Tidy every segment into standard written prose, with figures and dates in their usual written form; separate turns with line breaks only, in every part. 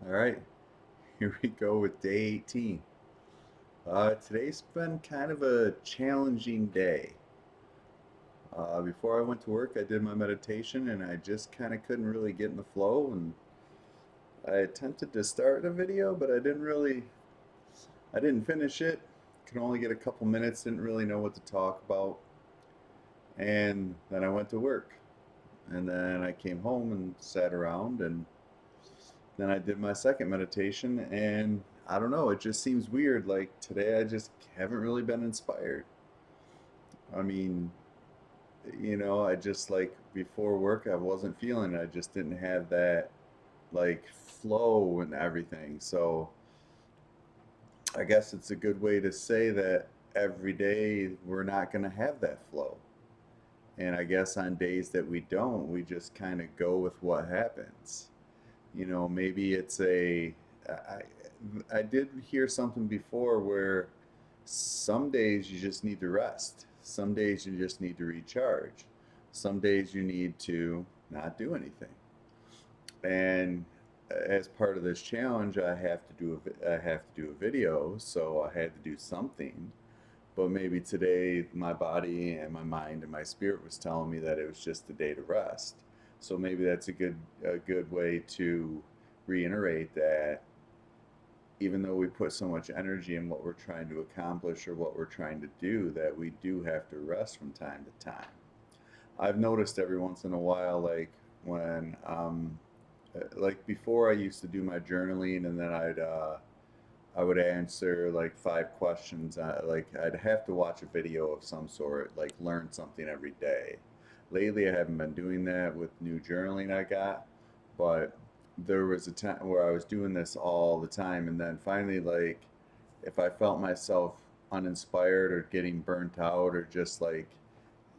All right, here we go with day 18. Today's been kind of a challenging day. Before I went to work, I did my meditation and I just kind of couldn't really get in the flow. And I attempted to start a video, but I didn't finish it. Could only get a couple minutes, didn't really know what to talk about. And then I went to work. And then I came home and sat around and then I did my second meditation and I don't know, it just seems weird. Like today I just haven't really been inspired. I mean, I just like before work I wasn't feeling it. I just didn't have that like flow and everything. So I guess it's a good way to say that every day we're not going to have that flow. And I guess on days that we don't, we just kind of go with what happens. Maybe it's I, I did hear something before where some days you just need to rest. Some days you just need to recharge. Some days you need to not do anything. And as part of this challenge, I have to do a video, so I had to do something. But maybe today my body and my mind and my spirit was telling me that it was just a day to rest. So maybe that's a good way to reiterate that even though we put so much energy in what we're trying to accomplish or what we're trying to do, that we do have to rest from time to time. I've noticed every once in a while, like when, like before I used to do my journaling and then I would answer like 5 questions. Like I'd have to watch a video of some sort, like learn something every day. Lately, I haven't been doing that with new journaling I got, but there was a time where I was doing this all the time, and then finally, like, if I felt myself uninspired or getting burnt out or just like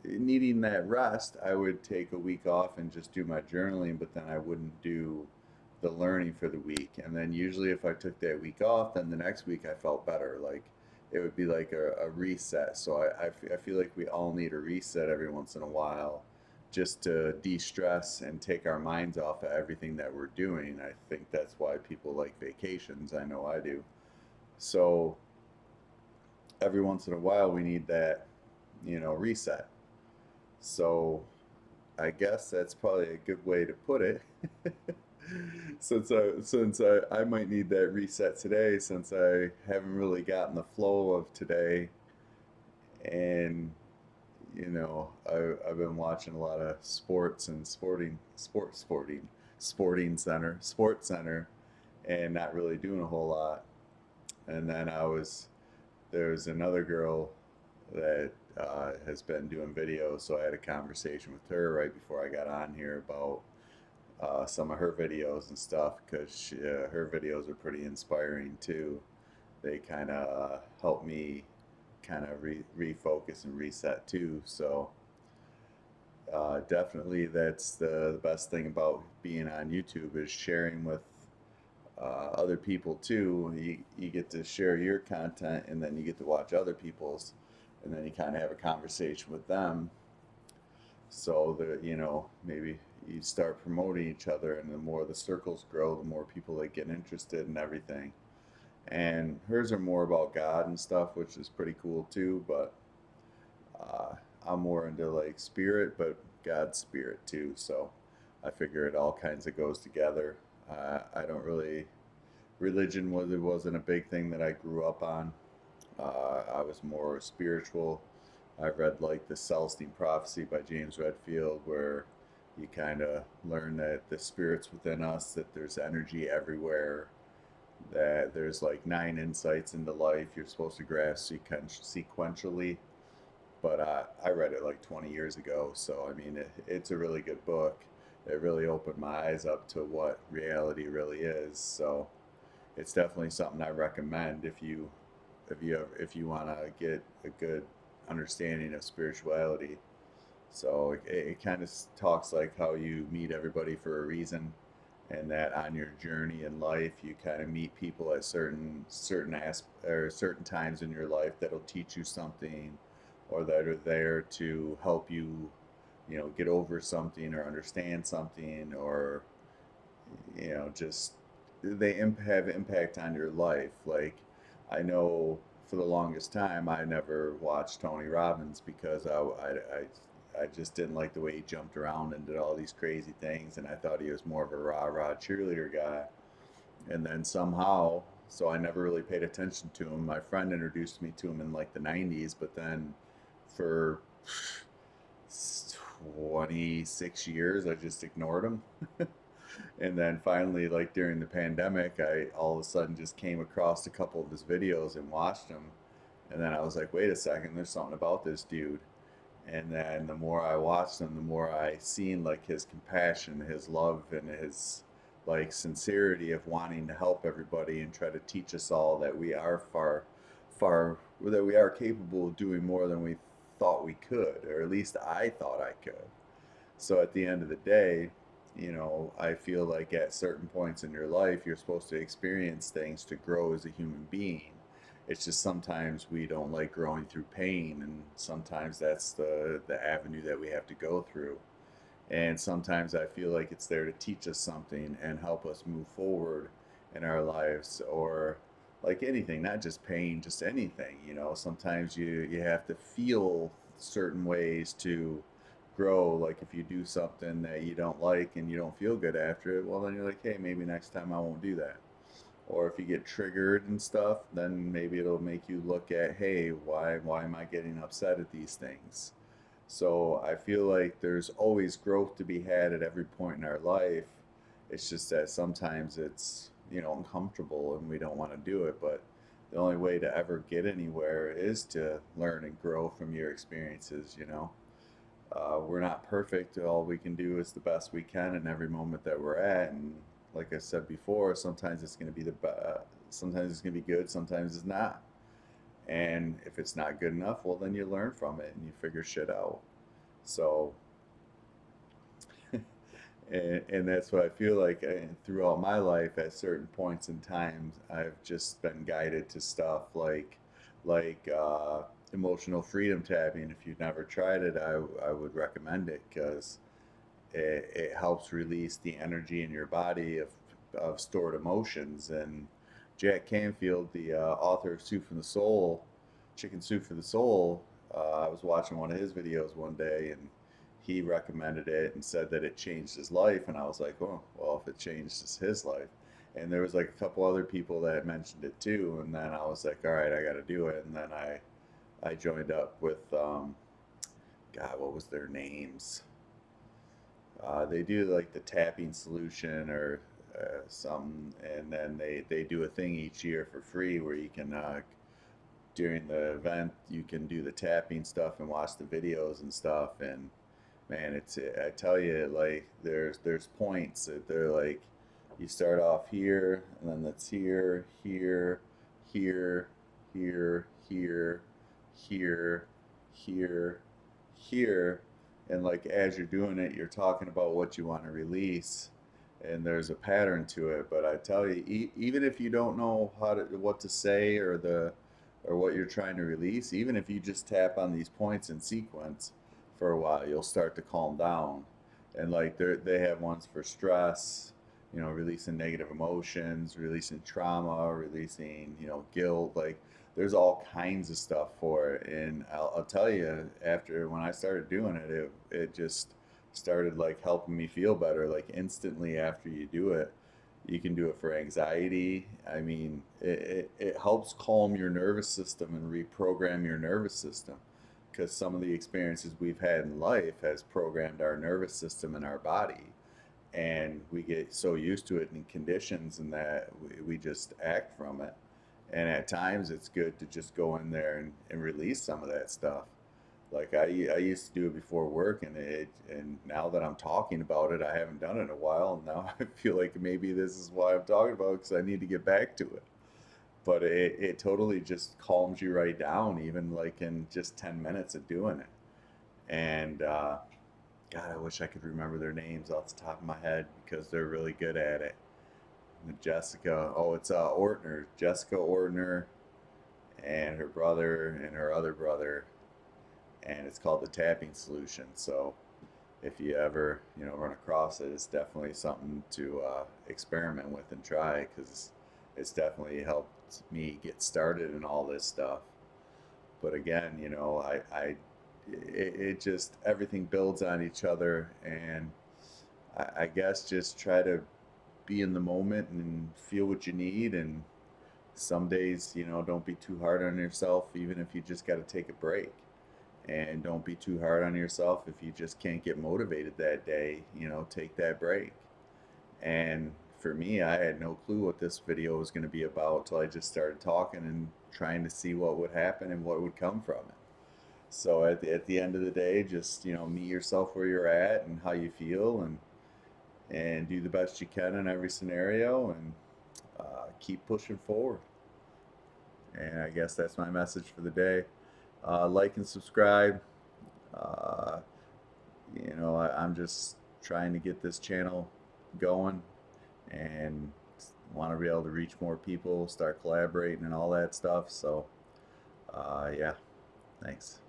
needing that rest, I would take a week off and just do my journaling, but then I wouldn't do the learning for the week. And then usually if I took that week off, then the next week I felt better. Like it would be like a reset. So I feel like we all need a reset every once in a while just to de-stress and take our minds off of everything that we're doing. I think that's why people like vacations. I know I do. So every once in a while we need that, reset. So I guess that's probably a good way to put it. Since I might need that reset today, since I haven't really gotten the flow of today, and I've been watching a lot of sports and sports center, and not really doing a whole lot. And then there's another girl that has been doing videos, so I had a conversation with her right before I got on here about some of her videos and stuff because her videos are pretty inspiring too. They kind of help me kind of refocus and reset too. So definitely that's the best thing about being on YouTube is sharing with other people too. You get to share your content and then you get to watch other people's and then you kind of have a conversation with them so that maybe you start promoting each other and the more the circles grow the more people that get interested in everything and hers are more about God and stuff which is pretty cool too but uh, I'm more into like spirit but God's spirit too so I figure it all kinds of goes together. I don't really religion wasn't a big thing that I grew up on. I was more spiritual. I read like the Celestine Prophecy by James Redfield, where you kind of learn that the spirits within us, that there's energy everywhere, that there's like 9 insights into life you're supposed to grasp sequentially. But I read it like 20 years ago, so I mean, it's a really good book. It really opened my eyes up to what reality really is. So it's definitely something I recommend if you want to get a good understanding of spirituality. So it kind of talks like how you meet everybody for a reason, and that on your journey in life you kind of meet people at certain times in your life that'll teach you something, or that are there to help you, get over something or understand something, or just have impact on your life. Like, I know for the longest time I never watched Tony Robbins because I just didn't like the way he jumped around and did all these crazy things, and I thought he was more of a rah-rah cheerleader guy. And then somehow, so I never really paid attention to him. My friend introduced me to him in like the 90s, but then for 26 years I just ignored him. And then finally, like during the pandemic, I all of a sudden just came across a couple of his videos and watched them. And then I was like, wait a second, there's something about this dude. And then the more I watched him, the more I seen like his compassion, his love, and his like sincerity of wanting to help everybody and try to teach us all that we are that we are capable of doing more than we thought we could, or at least I thought I could. So at the end of the day, I feel like at certain points in your life, you're supposed to experience things to grow as a human being. It's just sometimes we don't like growing through pain, and sometimes that's the avenue that we have to go through. And sometimes I feel like it's there to teach us something and help us move forward in our lives, or like anything, not just pain, just anything. Sometimes you have to feel certain ways to grow. Like if you do something that you don't like and you don't feel good after it, well, then you're like, hey, maybe next time I won't do that. Or if you get triggered and stuff, then maybe it'll make you look at, hey, why am I getting upset at these things? So I feel like there's always growth to be had at every point in our life. It's just that sometimes it's, uncomfortable and we don't want to do it. But the only way to ever get anywhere is to learn and grow from your experiences. We're not perfect. All we can do is the best we can in every moment that we're at. And like I said before, sometimes it's going to be sometimes it's going to be good, sometimes it's not. And if it's not good enough, well, then you learn from it and you figure shit out. So, and that's what I feel like throughout my life. At certain points in times, I've just been guided to stuff like emotional freedom tapping. If you've never tried it, I would recommend it because it helps release the energy in your body of stored emotions. And Jack Canfield, the author of Soup from the Soul, Chicken Soup for the Soul, I was watching one of his videos one day, and he recommended it and said that it changed his life. And I was like, oh, well, if it changed his life. And there was like a couple other people that mentioned it too. And then I was like, all right, I got to do it. And then I joined up with, God, what was their names? They do like the tapping solution or something, and then they do a thing each year for free where you can during the event you can do the tapping stuff and watch the videos and stuff. And man, I tell you, like there's points that they're like you start off here and then that's here, here, here, here, here, here, here, here, and like as you're doing it, you're talking about what you want to release, and there's a pattern to it. But I tell you, even if you don't know what to say or what you're trying to release, even if you just tap on these points in sequence for a while, you'll start to calm down. And like they have ones for stress, releasing negative emotions, releasing trauma, releasing, guilt. Like there's all kinds of stuff for it. And I'll tell you, after when I started doing it, it just started like helping me feel better. Like instantly after you do it, you can do it for anxiety. I mean, it helps calm your nervous system and reprogram your nervous system because some of the experiences we've had in life has programmed our nervous system and our body, and we get so used to it in conditions and that we just act from it. And at times it's good to just go in there and release some of that stuff. Like I used to do it before work, and now that I'm talking about it, I haven't done it in a while, and now I feel like maybe this is why I'm talking about it, because I need to get back to it. But it totally just calms you right down, even like in just 10 minutes of doing it. And God, I wish I could remember their names off the top of my head because they're really good at it. Jessica, oh, it's Ortner, Jessica Ortner, and her brother and her other brother, and it's called the Tapping Solution. So if you ever, run across it, it's definitely something to experiment with and try, because it's definitely helped me get started in all this stuff. But again, it just, everything builds on each other, and I guess just try to be in the moment and feel what you need. And some days, don't be too hard on yourself, even if you just got to take a break. And don't be too hard on yourself if you just can't get motivated that day, take that break. And for me, I had no clue what this video was going to be about till I just started talking and trying to see what would happen and what would come from it. So at the end of the day, just, meet yourself where you're at and how you feel, and do the best you can in every scenario, and keep pushing forward. And I guess that's my message for the day. Like and subscribe. Uh, I'm just trying to get this channel going, and want to be able to reach more people, start collaborating and all that stuff. So, yeah, thanks.